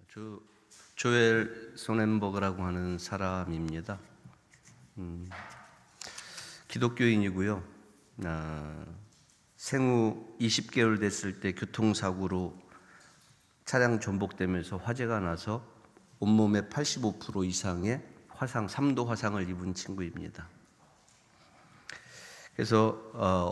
저 조엘 손헨버그라고 하는 사람입니다. 기독교인이고요. 생후 20개월 됐을 때 교통사고로 차량 전복되면서 화재가 나서 온몸의 85% 이상의 화상, 3도 화상을 입은 친구입니다. 그래서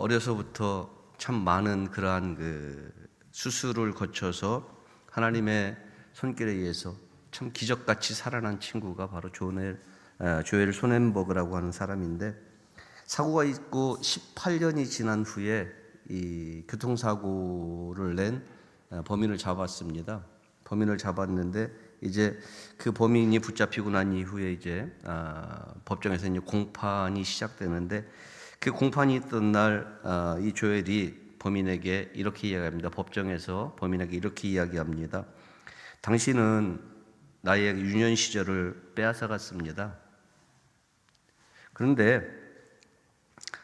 어려서부터 참 많은 그러한 수술을 거쳐서 하나님의 손길에 의해서 참 기적같이 살아난 친구가 바로 조엘 손헨버그라고 하는 사람인데, 사고가 있고 18년이 지난 후에 이 교통사고를 낸 범인을 잡았습니다. 범인을 잡았는데 이제 그 범인이 붙잡히고 난 이후에 이제 법정에서 이제 공판이 시작되는데, 그 공판이 있던 날 이 조엘이 범인에게 이렇게 이야기합니다. 법정에서 범인에게 이렇게 이야기합니다. 당신은 나의 유년 시절을 빼앗아갔습니다. 그런데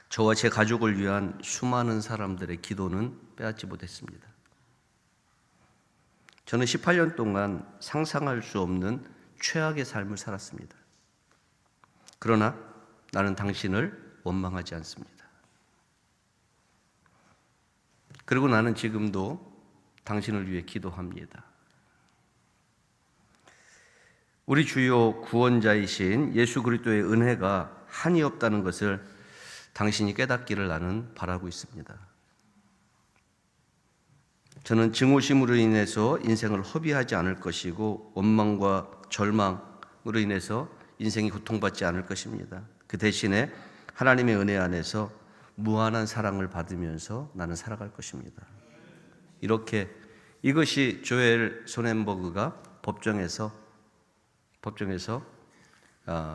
저와 제 가족을 위한 수많은 사람들의 기도는 빼앗지 못했습니다. 저는 18년 동안 상상할 수 없는 최악의 삶을 살았습니다. 그러나 나는 당신을 원망하지 않습니다. 그리고 나는 지금도 당신을 위해 기도합니다. 우리 주요 구원자이신 예수 그리스도의 은혜가 한이 없다는 것을 당신이 깨닫기를 나는 바라고 있습니다. 저는 증오심으로 인해서 인생을 허비하지 않을 것이고, 원망과 절망으로 인해서 인생이 고통받지 않을 것입니다. 그 대신에 하나님의 은혜 안에서 무한한 사랑을 받으면서 나는 살아갈 것입니다. 이것이 조엘 손헨버그가 법정에서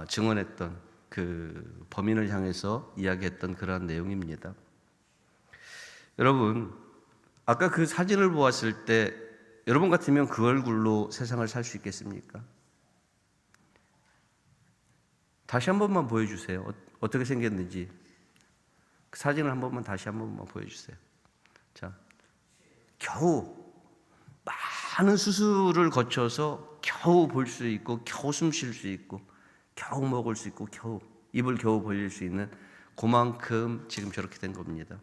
증언했던 그 범인을 향해서 이야기했던 그러한 내용입니다. 여러분, 아까 그 사진을 보았을 때 여러분 같으면 그 얼굴로 세상을 살 수 있겠습니까? 다시 한 번만 보여주세요. 어떻게 생겼는지 그 사진을 다시 한 번만 보여주세요. 자, 겨우 많은 수술을 거쳐서 겨우 볼 수 있고, 겨우 숨 쉴 수 있고, 겨우 먹을 수 있고, 겨우 입을 겨우 벌릴 수 있는 그만큼 지금 저렇게 된 겁니다.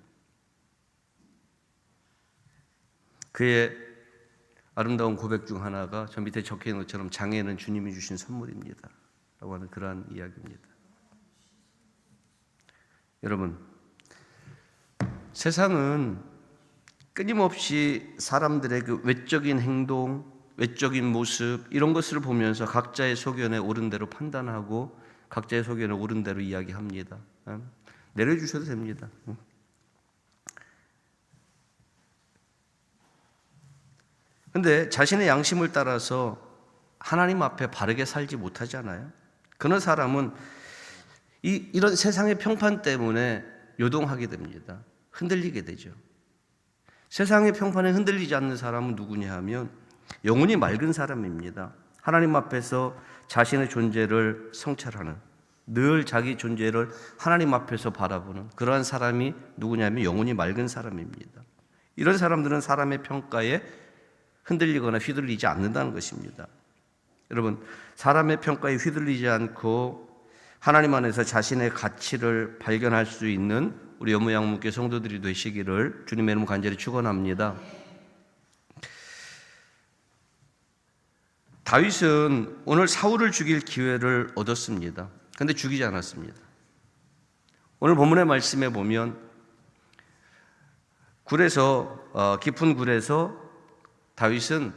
그의 아름다운 고백 중 하나가 저 밑에 적혀있는 것처럼 장애는 주님이 주신 선물입니다 라고 하는 그러한 이야기입니다. 여러분, 세상은 끊임없이 사람들의 그 외적인 행동, 외적인 모습, 이런 것을 보면서 각자의 소견에 옳은 대로 판단하고 각자의 소견에 옳은 대로 이야기합니다. 내려주셔도 됩니다. 그런데 자신의 양심을 따라서 하나님 앞에 바르게 살지 못하잖아요. 그런 사람은 이런 세상의 평판 때문에 요동하게 됩니다. 흔들리게 되죠. 세상의 평판에 흔들리지 않는 사람은 누구냐 하면 영혼이 맑은 사람입니다. 하나님 앞에서 자신의 존재를 성찰하는, 늘 자기 존재를 하나님 앞에서 바라보는 그러한 사람이 누구냐면 영혼이 맑은 사람입니다. 이런 사람들은 사람의 평가에 흔들리거나 휘둘리지 않는다는 것입니다. 여러분, 사람의 평가에 휘둘리지 않고 하나님 안에서 자신의 가치를 발견할 수 있는 우리 여무양문교 성도들이 되시기를 주님의 이름으로 간절히 축원합니다. 다윗은 오늘 사울을 죽일 기회를 얻었습니다. 그런데 죽이지 않았습니다. 오늘 본문의 말씀에 보면 깊은 굴에서 다윗은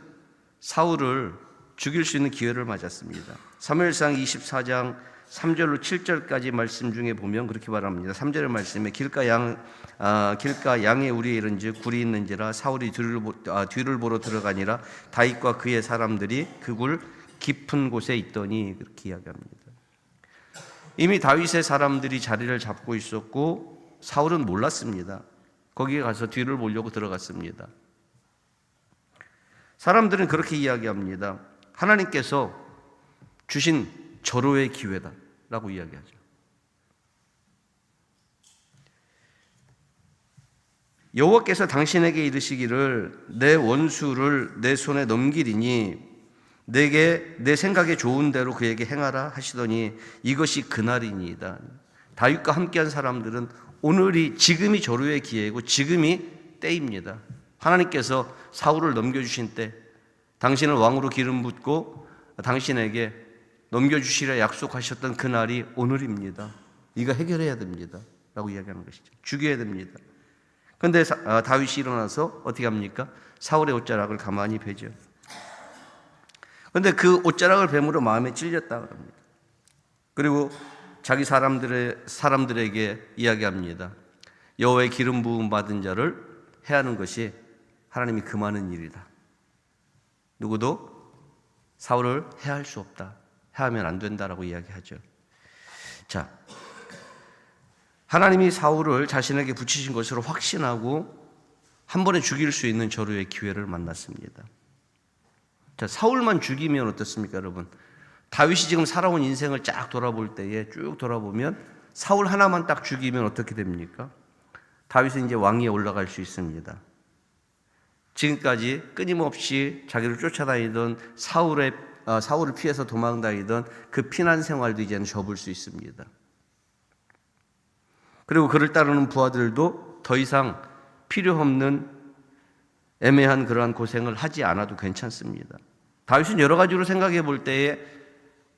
사울을 죽일 수 있는 기회를 맞았습니다. 사무엘상 24장 3절로 7절까지 말씀 중에 보면 그렇게 말합니다. 3절의 말씀에 길가 양의 우리에 이른즉 굴이 있는지라 사울이 뒤를 보러 들어가니라 다윗과 그의 사람들이 그 굴 깊은 곳에 있더니, 그렇게 이야기합니다. 이미 다윗의 사람들이 자리를 잡고 있었고 사울은 몰랐습니다. 거기에 가서 뒤를 보려고 들어갔습니다. 사람들은 그렇게 이야기합니다. 하나님께서 주신 절호의 기회다 라고 이야기하죠. 여호와께서 당신에게 이르시기를 내 원수를 내 손에 넘기리니 내게 내 생각에 좋은 대로 그에게 행하라 하시더니 이것이 그날이니이다. 다윗과 함께한 사람들은 오늘이 지금이 조류의 기회이고 지금이 때입니다. 하나님께서 사울을 넘겨주신 때, 당신을 왕으로 기름 붓고 당신에게 넘겨주시려 약속하셨던 그날이 오늘입니다. 이거 해결해야 됩니다 라고 이야기하는 것이죠. 죽여야 됩니다. 그런데 다윗이 일어나서 어떻게 합니까? 사울의 옷자락을 가만히 베죠. 그런데 그 옷자락을 뱀으로 마음에 찔렸다 그럽니다. 그리고 자기 사람들에게 이야기합니다. 여호와의 기름 부음 받은 자를 해하는 것이 하나님이 금하는 일이다. 누구도 사울을 해할 수 없다. 해하면 안 된다라고 이야기하죠. 자, 하나님이 사울을 자신에게 붙이신 것으로 확신하고 한 번에 죽일 수 있는 저루의 기회를 만났습니다. 자, 사울만 죽이면 어떻습니까, 여러분? 다윗이 지금 살아온 인생을 쫙 돌아볼 때에 쭉 돌아보면 사울 하나만 딱 죽이면 어떻게 됩니까? 다윗은 이제 왕위에 올라갈 수 있습니다. 지금까지 끊임없이 자기를 쫓아다니던 사울을 피해서 도망다니던 그 피난 생활도 이제는 접을 수 있습니다. 그리고 그를 따르는 부하들도 더 이상 필요 없는 애매한 그러한 고생을 하지 않아도 괜찮습니다. 다윗은 여러 가지로 생각해 볼 때에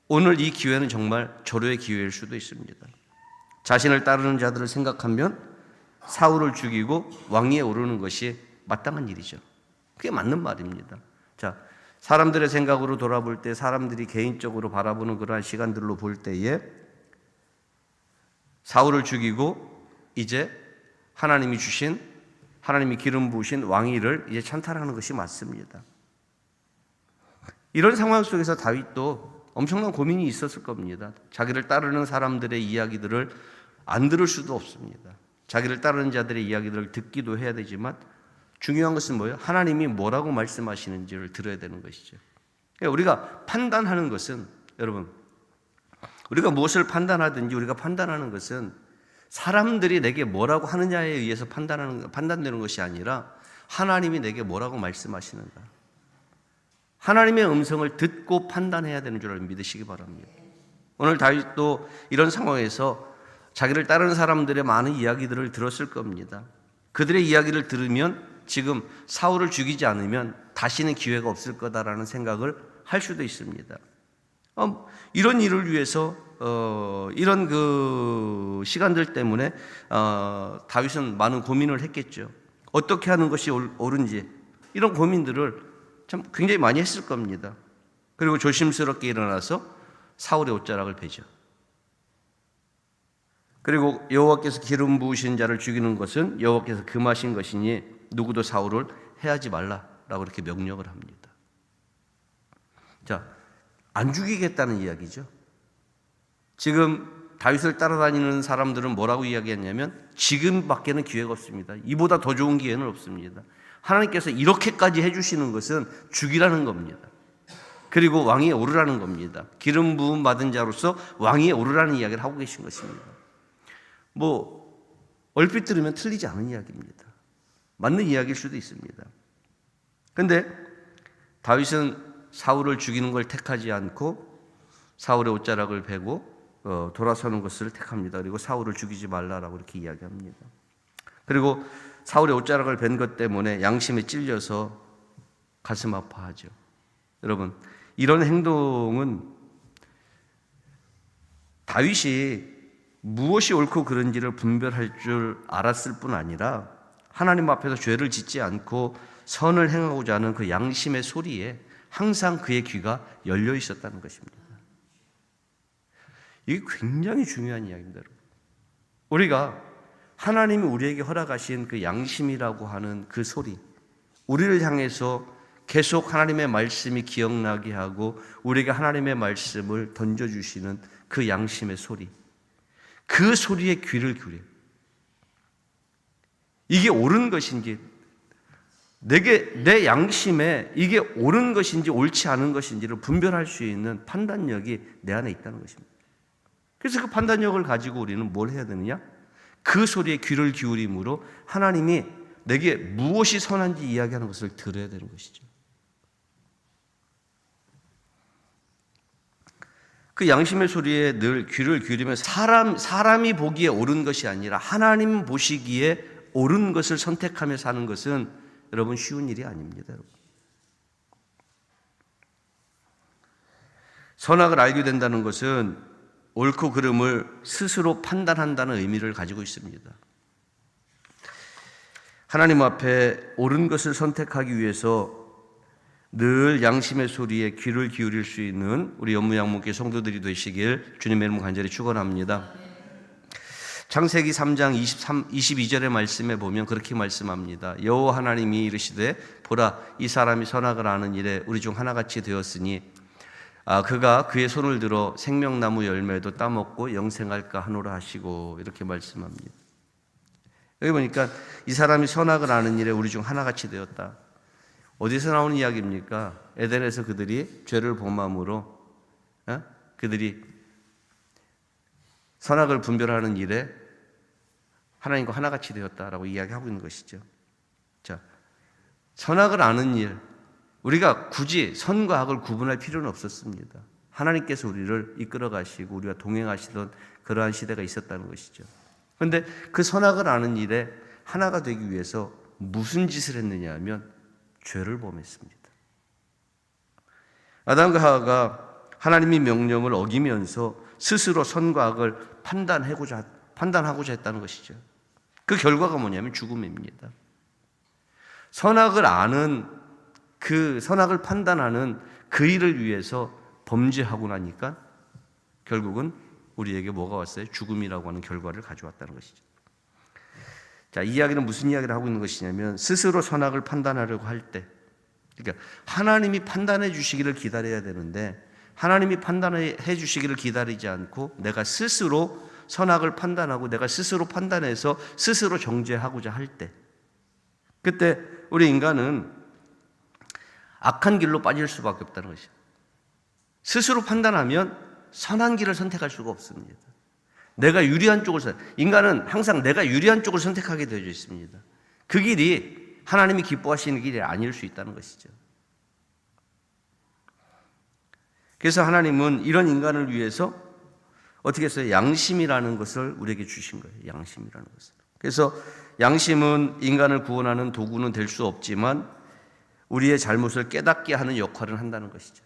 오늘 이 기회는 정말 절호의 기회일 수도 있습니다. 자신을 따르는 자들을 생각하면 사울을 죽이고 왕위에 오르는 것이 마땅한 일이죠. 그게 맞는 말입니다. 자, 사람들의 생각으로 돌아볼 때, 사람들이 개인적으로 바라보는 그러한 시간들로 볼 때에 사울을 죽이고 이제 하나님이 기름 부으신 왕위를 이제 찬탈하는 것이 맞습니다. 이런 상황 속에서 다윗도 엄청난 고민이 있었을 겁니다. 자기를 따르는 사람들의 이야기들을 안 들을 수도 없습니다. 자기를 따르는 자들의 이야기들을 듣기도 해야 되지만 중요한 것은 뭐예요? 하나님이 뭐라고 말씀하시는지를 들어야 되는 것이죠. 우리가 판단하는 것은, 여러분, 우리가 무엇을 판단하든지 우리가 판단하는 것은 사람들이 내게 뭐라고 하느냐에 의해서 판단되는 것이 아니라 하나님이 내게 뭐라고 말씀하시는가. 하나님의 음성을 듣고 판단해야 되는 줄 믿으시기 바랍니다. 오늘 다윗도 이런 상황에서 자기를 따르는 사람들의 많은 이야기들을 들었을 겁니다. 그들의 이야기를 들으면 지금 사울을 죽이지 않으면 다시는 기회가 없을 거다라는 생각을 할 수도 있습니다. 이런 일을 위해서 이런 그 시간들 때문에 다윗은 많은 고민을 했겠죠. 어떻게 하는 것이 옳은지 이런 고민들을 참 굉장히 많이 했을 겁니다. 그리고 조심스럽게 일어나서 사울의 옷자락을 베죠. 그리고 여호와께서 기름 부으신 자를 죽이는 것은 여호와께서 금하신 것이니 누구도 사울을 해하지 말라라고 이렇게 명령을 합니다. 자, 안 죽이겠다는 이야기죠. 지금 다윗을 따라다니는 사람들은 뭐라고 이야기했냐면 지금밖에는 기회가 없습니다. 이보다 더 좋은 기회는 없습니다. 하나님께서 이렇게까지 해주시는 것은 죽이라는 겁니다. 그리고 왕위에 오르라는 겁니다. 기름 부음 받은 자로서 왕위에 오르라는 이야기를 하고 계신 것입니다. 얼핏 들으면 틀리지 않은 이야기입니다. 맞는 이야기일 수도 있습니다. 그런데 다윗은 사울을 죽이는 걸 택하지 않고 사울의 옷자락을 베고 돌아서는 것을 택합니다. 그리고 사울을 죽이지 말라라고 이렇게 이야기합니다. 그리고 사울의 옷자락을 벤 것 때문에 양심에 찔려서 가슴 아파하죠. 여러분, 이런 행동은 다윗이 무엇이 옳고 그른지를 분별할 줄 알았을 뿐 아니라 하나님 앞에서 죄를 짓지 않고 선을 행하고자 하는 그 양심의 소리에 항상 그의 귀가 열려 있었다는 것입니다. 이게 굉장히 중요한 이야기입니다. 우리가 하나님이 우리에게 허락하신 그 양심이라고 하는 그 소리, 우리를 향해서 계속 하나님의 말씀이 기억나게 하고 우리에게 하나님의 말씀을 던져주시는 그 양심의 소리, 그 소리에 귀를 기울여요. 이게 옳은 것인지, 내 양심에 이게 옳은 것인지 옳지 않은 것인지를 분별할 수 있는 판단력이 내 안에 있다는 것입니다. 그래서 그 판단력을 가지고 우리는 뭘 해야 되느냐? 그 소리에 귀를 기울임으로 하나님이 내게 무엇이 선한지 이야기하는 것을 들어야 되는 것이죠. 그 양심의 소리에 늘 귀를 기울이면서 사람이 보기에 옳은 것이 아니라 하나님 보시기에 옳은 것을 선택하며 사는 것은 여러분 쉬운 일이 아닙니다. 여러분. 선악을 알게 된다는 것은 옳고 그름을 스스로 판단한다는 의미를 가지고 있습니다. 하나님 앞에 옳은 것을 선택하기 위해서 늘 양심의 소리에 귀를 기울일 수 있는 우리 연무양목회 성도들이 되시길 주님의 이름으로 간절히 축원합니다. 창세기 3장 22절의 말씀에 보면 그렇게 말씀합니다. 여호와 하나님이 이르시되 보라 이 사람이 선악을 아는 일에 우리 중 하나같이 되었으니 그가 그의 손을 들어 생명나무 열매도 따먹고 영생할까 하노라 하시고 이렇게 말씀합니다. 여기 보니까 이 사람이 선악을 아는 일에 우리 중 하나같이 되었다. 어디서 나오는 이야기입니까? 에덴에서 그들이 죄를 범함으로 그들이 선악을 분별하는 일에 하나님과 하나같이 되었다라고 이야기하고 있는 것이죠. 자, 선악을 아는 일, 우리가 굳이 선과 악을 구분할 필요는 없었습니다. 하나님께서 우리를 이끌어 가시고 우리가 동행하시던 그러한 시대가 있었다는 것이죠. 그런데 그 선악을 아는 일에 하나가 되기 위해서 무슨 짓을 했느냐 하면 죄를 범했습니다. 아담과 하와가 하나님의 명령을 어기면서 스스로 선과 악을 판단하고자 했다는 것이죠. 그 결과가 뭐냐면 죽음입니다. 선악을 아는 선악을 판단하는 그 일을 위해서 범죄하고 나니까 결국은 우리에게 뭐가 왔어요? 죽음이라고 하는 결과를 가져왔다는 것이죠. 자, 이 이야기는 무슨 이야기를 하고 있는 것이냐면 스스로 선악을 판단하려고 할 때, 그러니까 하나님이 판단해 주시기를 기다려야 되는데 하나님이 판단해 주시기를 기다리지 않고 내가 스스로 선악을 판단하고 내가 스스로 판단해서 스스로 정죄하고자 할 때, 그때 우리 인간은 악한 길로 빠질 수밖에 없다는 것이죠. 스스로 판단하면 선한 길을 선택할 수가 없습니다. 내가 유리한 쪽을 인간은 항상 내가 유리한 쪽을 선택하게 되어 있습니다. 그 길이 하나님이 기뻐하시는 길이 아닐 수 있다는 것이죠. 그래서 하나님은 이런 인간을 위해서 어떻게 했어요? 양심이라는 것을 우리에게 주신 거예요. 양심이라는 것을. 그래서 양심은 인간을 구원하는 도구는 될 수 없지만 우리의 잘못을 깨닫게 하는 역할을 한다는 것이죠.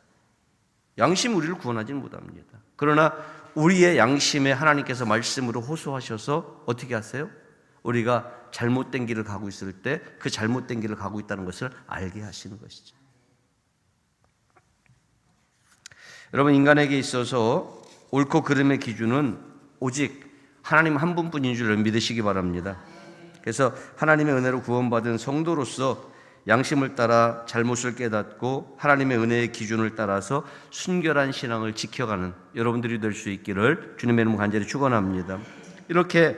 양심은 우리를 구원하지는 못합니다. 그러나 우리의 양심에 하나님께서 말씀으로 호소하셔서 어떻게 하세요? 우리가 잘못된 길을 가고 있을 때 그 잘못된 길을 가고 있다는 것을 알게 하시는 것이죠. 여러분, 인간에게 있어서 옳고 그름의 기준은 오직 하나님 한 분뿐인 줄 믿으시기 바랍니다. 그래서 하나님의 은혜로 구원받은 성도로서 양심을 따라 잘못을 깨닫고 하나님의 은혜의 기준을 따라서 순결한 신앙을 지켜가는 여러분들이 될 수 있기를 주님의 이름으로 간절히 축원합니다. 이렇게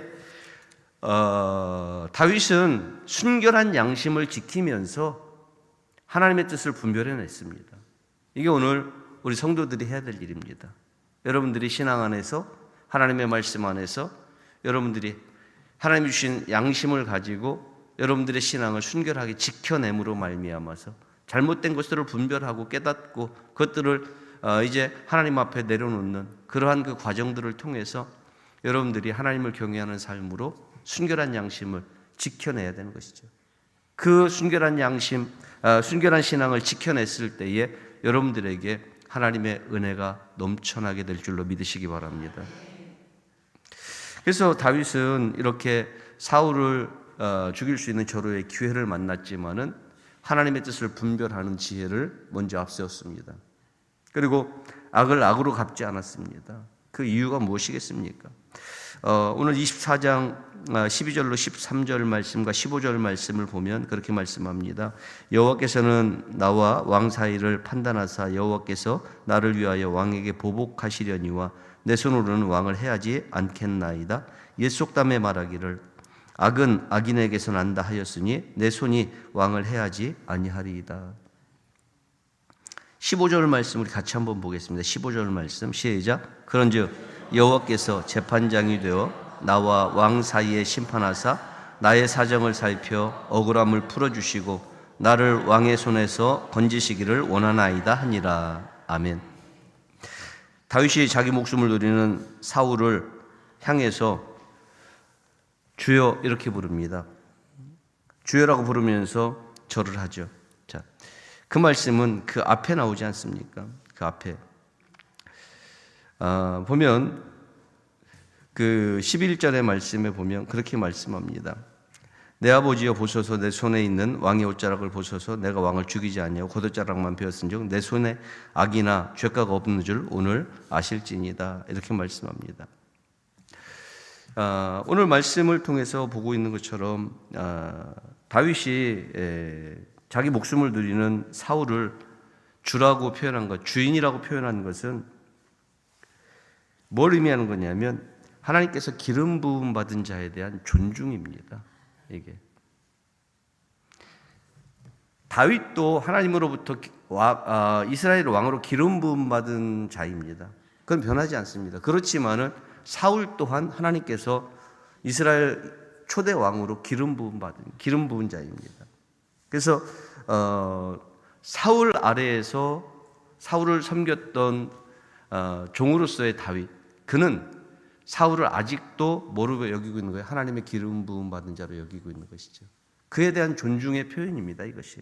다윗은 순결한 양심을 지키면서 하나님의 뜻을 분별해냈습니다. 이게 오늘 우리 성도들이 해야 될 일입니다. 여러분들이 신앙 안에서 하나님의 말씀 안에서 여러분들이 하나님이 주신 양심을 가지고 여러분들의 신앙을 순결하게 지켜냄으로 말미암아서 잘못된 것들을 분별하고 깨닫고 그것들을 이제 하나님 앞에 내려놓는 그러한 그 과정들을 통해서 여러분들이 하나님을 경외하는 삶으로 순결한 양심을 지켜내야 되는 것이죠. 그 순결한 양심, 순결한 신앙을 지켜냈을 때에 여러분들에게 하나님의 은혜가 넘쳐나게 될 줄로 믿으시기 바랍니다. 그래서 다윗은 이렇게 사울을 죽일 수 있는 절호의 기회를 만났지만은 하나님의 뜻을 분별하는 지혜를 먼저 앞세웠습니다. 그리고 악을 악으로 갚지 않았습니다. 그 이유가 무엇이겠습니까? 오늘 24장 12절로 13절 말씀과 15절 말씀을 보면 그렇게 말씀합니다. 여호와께서는 나와 왕 사이를 판단하사 여호와께서 나를 위하여 왕에게 보복하시려니와 내 손으로는 왕을 해하지 않겠나이다. 옛 속담에 말하기를 악은 악인에게서 난다 하였으니 내 손이 왕을 해하지 아니하리이다. 15절 말씀 우리 같이 한번 보겠습니다. 15절 말씀 시작. 그런즉 여호와께서 재판장이 되어 나와 왕 사이에 심판하사 나의 사정을 살펴 억울함을 풀어주시고 나를 왕의 손에서 건지시기를 원하나이다 하니라. 아멘. 다윗이 자기 목숨을 누리는 사울을 향해서 주여 이렇게 부릅니다. 주여라고 부르면서 절을 하죠. 자, 그 말씀은 그 앞에 나오지 않습니까? 그 앞에 보면 그 11절의 말씀에 보면 그렇게 말씀합니다. 내 아버지여 보소서, 내 손에 있는 왕의 옷자락을 보소서. 내가 왕을 죽이지 아니하고 겉옷자락만 베었은즉 내 손에 악이나 죄가가 없는 줄 오늘 아실지니이다. 이렇게 말씀합니다. 오늘 말씀을 통해서 보고 있는 것처럼 다윗이 자기 목숨을 누리는 사울을 주라고 표현한 것, 주인이라고 표현한 것은 뭘 의미하는 거냐면 하나님께서 기름 부음 받은 자에 대한 존중입니다. 이게 다윗도 하나님으로부터 이스라엘 왕으로 기름 부음 받은 자입니다. 그건 변하지 않습니다. 그렇지만은 사울 또한 하나님께서 이스라엘 초대 왕으로 기름 부은 자입니다. 그래서 사울 아래에서 사울을 섬겼던 종으로서의 다윗, 그는 사울을 아직도 뭐로 여기고 있는 거예요? 하나님의 기름 부음 받은 자로 여기고 있는 것이죠. 그에 대한 존중의 표현입니다, 이것이.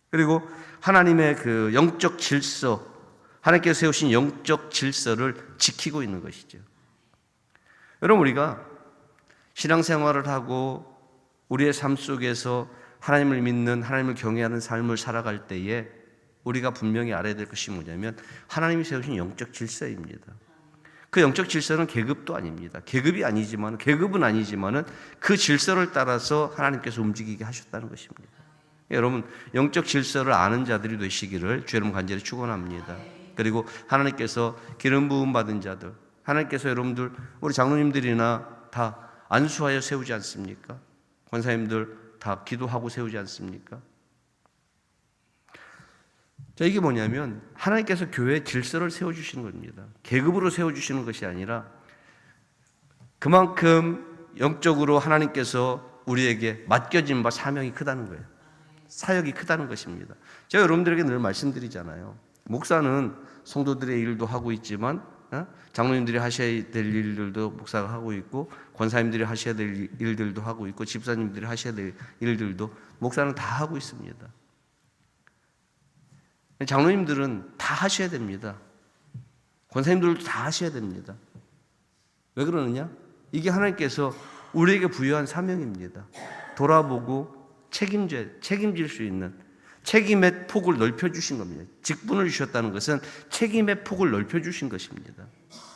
그리고 하나님의 그 영적 질서, 하나님께서 세우신 영적 질서를 지키고 있는 것이죠. 여러분, 우리가 신앙생활을 하고 우리의 삶 속에서 하나님을 믿는, 하나님을 경외하는 삶을 살아갈 때에 우리가 분명히 알아야 될 것이 뭐냐면 하나님이 세우신 영적 질서입니다. 그 영적 질서는 계급도 아닙니다. 계급은 아니지만은 그 질서를 따라서 하나님께서 움직이게 하셨다는 것입니다. 여러분, 영적 질서를 아는 자들이 되시기를 주 여러분 간절히 축원합니다. 그리고 하나님께서 기름 부음 받은 자들, 하나님께서 여러분들 우리 장로님들이나 다 안수하여 세우지 않습니까? 권사님들 다 기도하고 세우지 않습니까? 자, 이게 뭐냐면 하나님께서 교회의 질서를 세워주시는 겁니다. 계급으로 세워주시는 것이 아니라 그만큼 영적으로 하나님께서 우리에게 맡겨진 바 사명이 크다는 거예요. 사역이 크다는 것입니다. 제가 여러분들에게 늘 말씀드리잖아요. 목사는 성도들의 일도 하고 있지만 장로님들이 하셔야 될 일들도 목사가 하고 있고, 권사님들이 하셔야 될 일들도 하고 있고, 집사님들이 하셔야 될 일들도 목사는 다 하고 있습니다. 장로님들은 다 하셔야 됩니다. 권사님들도 다 하셔야 됩니다. 왜 그러느냐? 이게 하나님께서 우리에게 부여한 사명입니다. 돌아보고 책임질 수 있는 책임의 폭을 넓혀주신 겁니다. 직분을 주셨다는 것은 책임의 폭을 넓혀주신 것입니다.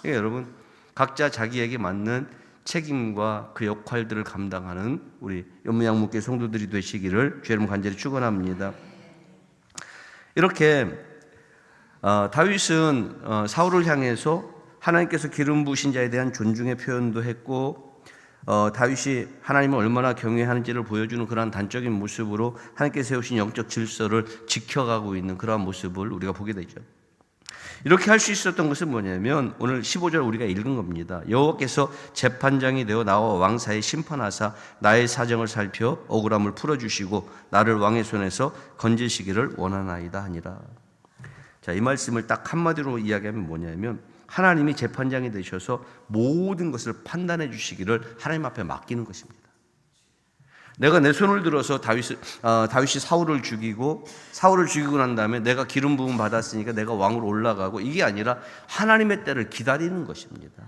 그러니까 여러분, 각자 자기에게 맞는 책임과 그 역할들을 감당하는 우리 연무양목교 성도들이 되시기를 주 여러분 간절히 축원합니다. 이렇게 다윗은 사울을 향해서 하나님께서 기름 부으신 자에 대한 존중의 표현도 했고, 다윗이 하나님을 얼마나 경외하는지를 보여주는 그러한 단적인 모습으로 하나님께서 세우신 영적 질서를 지켜가고 있는 그러한 모습을 우리가 보게 되죠. 이렇게 할 수 있었던 것은 뭐냐면 오늘 15절 우리가 읽은 겁니다. 여호와께서 재판장이 되어 나와 왕 사이에 심판하사 나의 사정을 살펴 억울함을 풀어주시고 나를 왕의 손에서 건지시기를 원하나이다 하니라. 자, 이 말씀을 딱 한마디로 이야기하면 뭐냐면 하나님이 재판장이 되셔서 모든 것을 판단해 주시기를 하나님 앞에 맡기는 것입니다. 내가 내 손을 들어서 다윗이 사울을 죽이고 난 다음에 내가 기름 부음 받았으니까 내가 왕으로 올라가고, 이게 아니라 하나님의 때를 기다리는 것입니다.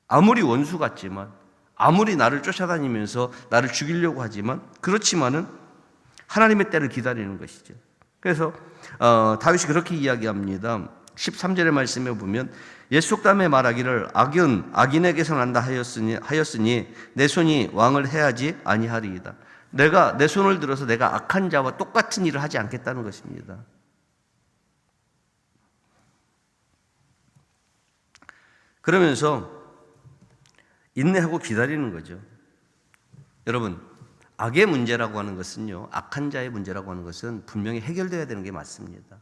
아무리 원수 같지만, 아무리 나를 쫓아다니면서 나를 죽이려고 하지만, 그렇지만은 하나님의 때를 기다리는 것이죠. 그래서 다윗이 그렇게 이야기합니다. 13절의 말씀에 보면 옛 속담에 말하기를 악은 악인에게서 난다 하였으니 내 손이 왕을 해하지 아니하리이다. 내가 내 손을 들어서 내가 악한 자와 똑같은 일을 하지 않겠다는 것입니다. 그러면서 인내하고 기다리는 거죠. 여러분, 악의 문제라고 하는 것은요, 악한 자의 문제라고 하는 것은 분명히 해결되어야 되는 게 맞습니다.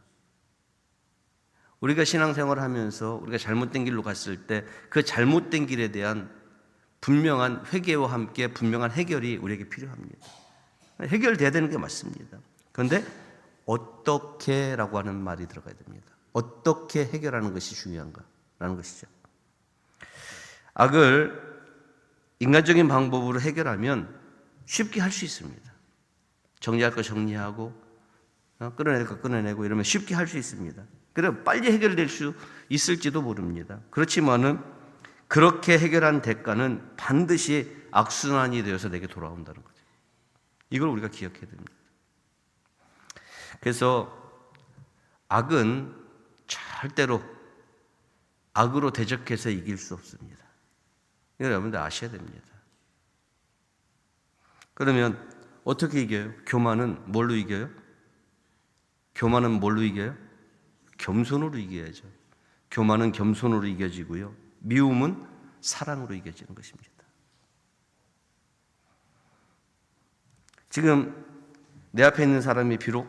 우리가 신앙생활을 하면서 우리가 잘못된 길로 갔을 때 그 잘못된 길에 대한 분명한 회개와 함께 분명한 해결이 우리에게 필요합니다. 해결돼야 되는 게 맞습니다. 그런데 어떻게라고 하는 말이 들어가야 됩니다. 어떻게 해결하는 것이 중요한가? 있다라는 것이죠. 악을 인간적인 방법으로 해결하면 쉽게 할 수 있습니다. 정리할 거 정리하고 끊어낼 거 끊어내고 이러면 쉽게 할 수 있습니다. 그래 빨리 해결될 수 있을지도 모릅니다. 그렇지만은 그렇게 해결한 대가는 반드시 악순환이 되어서 내게 돌아온다는 거죠. 이걸 우리가 기억해야 됩니다. 그래서 악은 절대로 악으로 대적해서 이길 수 없습니다. 이걸 여러분들 아셔야 됩니다. 그러면 어떻게 이겨요? 교만은 뭘로 이겨요? 교만은 뭘로 이겨요? 겸손으로 이겨야죠. 교만은 겸손으로 이겨지고요. 미움은 사랑으로 이겨지는 것입니다. 지금 내 앞에 있는 사람이 비록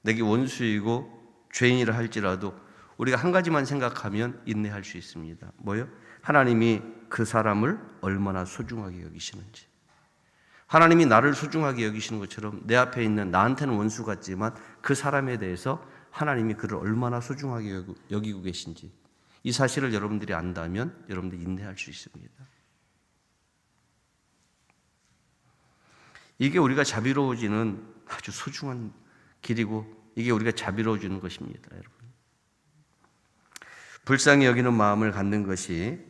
내게 원수이고 죄인이라 할지라도 우리가 한 가지만 생각하면 인내할 수 있습니다. 뭐요? 하나님이 그 사람을 얼마나 소중하게 여기시는지. 하나님이 나를 소중하게 여기시는 것처럼 내 앞에 있는 나한테는 원수 같지만 그 사람에 대해서 하나님이 그를 얼마나 소중하게 여기고 계신지 이 사실을 여러분들이 안다면 여러분들이 인내할 수 있습니다. 이게 우리가 자비로워지는 아주 소중한 길이고 이게 우리가 자비로워지는 것입니다. 여러분. 불쌍히 여기는 마음을 갖는 것이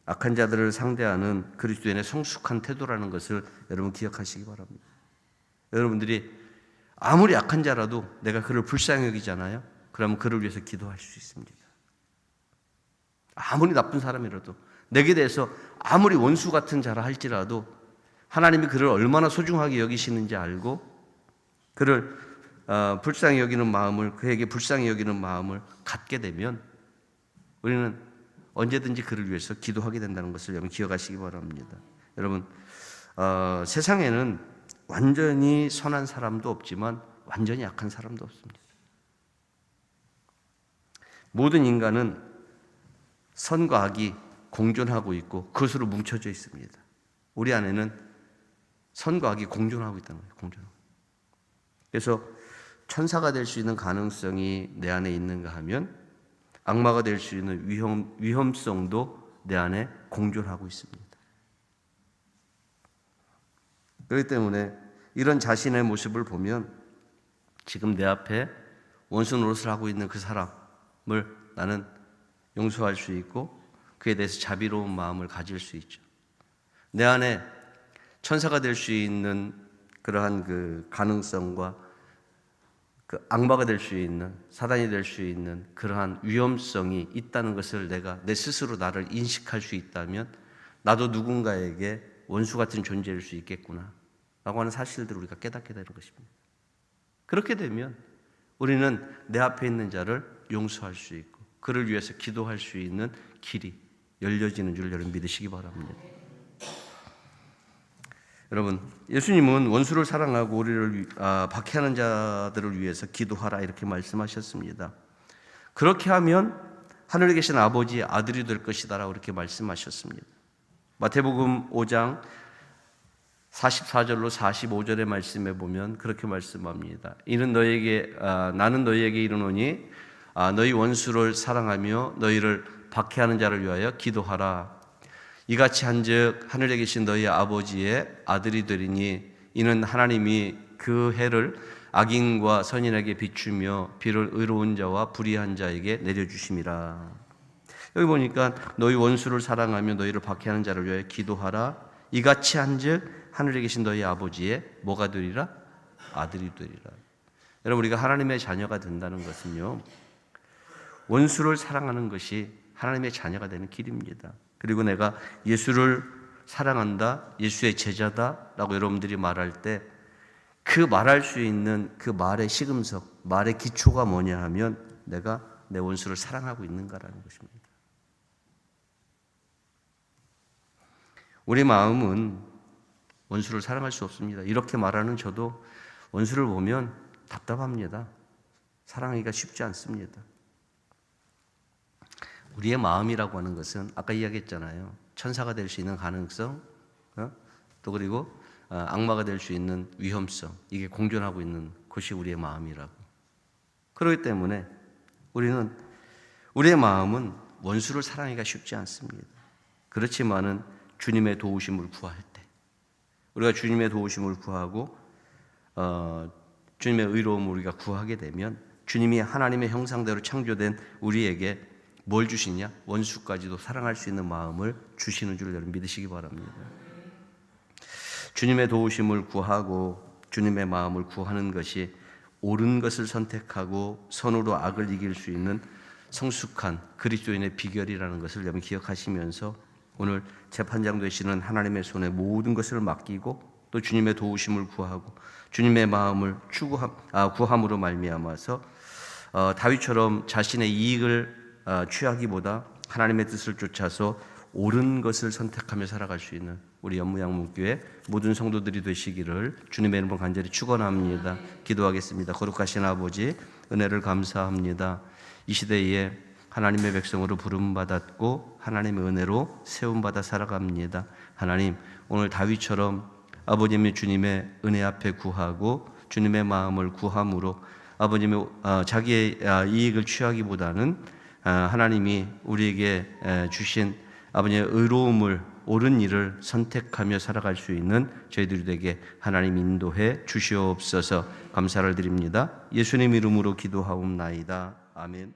악한 자들을 상대하는 그리스도인의 성숙한 태도라는 것을 여러분 기억하시기 바랍니다. 여러분들이 아무리 악한 자라도 내가 그를 불쌍히 여기잖아요. 그러면 그를 위해서 기도할 수 있습니다. 아무리 나쁜 사람이라도 내게 대해서 아무리 원수 같은 자라 할지라도 하나님이 그를 얼마나 소중하게 여기시는지 알고 그를 불쌍히 여기는 마음을 그에게 불쌍히 여기는 마음을 갖게 되면 우리는 언제든지 그를 위해서 기도하게 된다는 것을 여러분 기억하시기 바랍니다. 여러분 세상에는 완전히 선한 사람도 없지만 완전히 악한 사람도 없습니다. 모든 인간은 선과 악이 공존하고 있고 그것으로 뭉쳐져 있습니다. 우리 안에는 선과 악이 공존하고 있다는 거예요. 공존. 그래서 천사가 될 수 있는 가능성이 내 안에 있는가 하면 악마가 될 수 있는 위험성도 내 안에 공존하고 있습니다. 그렇기 때문에 이런 자신의 모습을 보면 지금 내 앞에 원수 노릇을 하고 있는 그 사람을 나는 용서할 수 있고 그에 대해서 자비로운 마음을 가질 수 있죠. 내 안에 천사가 될 수 있는 그러한 그 가능성과 그 악마가 될 수 있는 사단이 될 수 있는 그러한 위험성이 있다는 것을 내가 내 스스로 나를 인식할 수 있다면 나도 누군가에게 원수 같은 존재일 수 있겠구나 라고 하는 사실들을 우리가 깨닫게 되는 것입니다. 그렇게 되면 우리는 내 앞에 있는 자를 용서할 수 있고 그를 위해서 기도할 수 있는 길이 열려지는 줄 여러분 믿으시기 바랍니다. 여러분, 예수님은 원수를 사랑하고 우리를 박해하는 자들을 위해서 기도하라 이렇게 말씀하셨습니다. 그렇게 하면 하늘에 계신 아버지의 아들이 될 것이다 라고 이렇게 말씀하셨습니다. 마태복음 5장 44절로 45절의 말씀에 보면 그렇게 말씀합니다. 이는 나는 너희에게 이르노니 너희 원수를 사랑하며 너희를 박해하는 자를 위하여 기도하라. 이같이 한즉 하늘에 계신 너희 아버지의 아들이 되리니 이는 하나님이 그 해를 악인과 선인에게 비추며 비를 의로운 자와 불의한 자에게 내려주심이라. 여기 보니까 너희 원수를 사랑하며 너희를 박해하는 자를 위하여 기도하라. 이같이 한즉 하늘에 계신 너희 아버지의 뭐가 되리라? 아들이 되리라. 여러분 우리가 하나님의 자녀가 된다는 것은요 원수를 사랑하는 것이 하나님의 자녀가 되는 길입니다. 그리고 내가 예수를 사랑한다, 예수의 제자다라고 여러분들이 말할 때 그 말할 수 있는 그 말의 시금석, 말의 기초가 뭐냐 하면 내가 내 원수를 사랑하고 있는가라는 것입니다. 우리 마음은 원수를 사랑할 수 없습니다. 이렇게 말하는 저도 원수를 보면 답답합니다. 사랑하기가 쉽지 않습니다. 우리의 마음이라고 하는 것은 아까 이야기했잖아요. 천사가 될 수 있는 가능성, 또 그리고 악마가 될 수 있는 위험성, 이게 공존하고 있는 것이 우리의 마음이라고. 그렇기 때문에 우리의 마음은 원수를 사랑하기가 쉽지 않습니다. 그렇지만은 주님의 도우심을 구할 때, 우리가 주님의 도우심을 구하고 주님의 의로움을 우리가 구하게 되면 주님이 하나님의 형상대로 창조된 우리에게 뭘 주시냐? 원수까지도 사랑할 수 있는 마음을 주시는 줄 여러분 믿으시기 바랍니다. 주님의 도우심을 구하고 주님의 마음을 구하는 것이 옳은 것을 선택하고 선으로 악을 이길 수 있는 성숙한 그리스도인의 비결이라는 것을 여러분 기억하시면서 오늘 재판장 되시는 하나님의 손에 모든 것을 맡기고 또 주님의 도우심을 구하고 주님의 마음을 구함으로 말미암아서 다윗처럼 자신의 이익을 취하기보다 하나님의 뜻을 쫓아서 옳은 것을 선택하며 살아갈 수 있는 우리 연무양문교회 모든 성도들이 되시기를 주님의 이름으로 간절히 축원합니다. 기도하겠습니다. 거룩하신 아버지, 은혜를 감사합니다. 이 시대에 하나님의 백성으로 부름받았고 하나님의 은혜로 세움받아 살아갑니다. 하나님, 오늘 다윗처럼 아버님의 주님의 은혜 앞에 구하고 주님의 마음을 구함으로 아버님의 자기의 이익을 취하기보다는 하나님이 우리에게 주신 아버지의 의로움을 옳은 일을 선택하며 살아갈 수 있는 저희들이 되게 하나님 인도해 주시옵소서. 감사를 드립니다. 예수님 이름으로 기도하옵나이다. 아멘.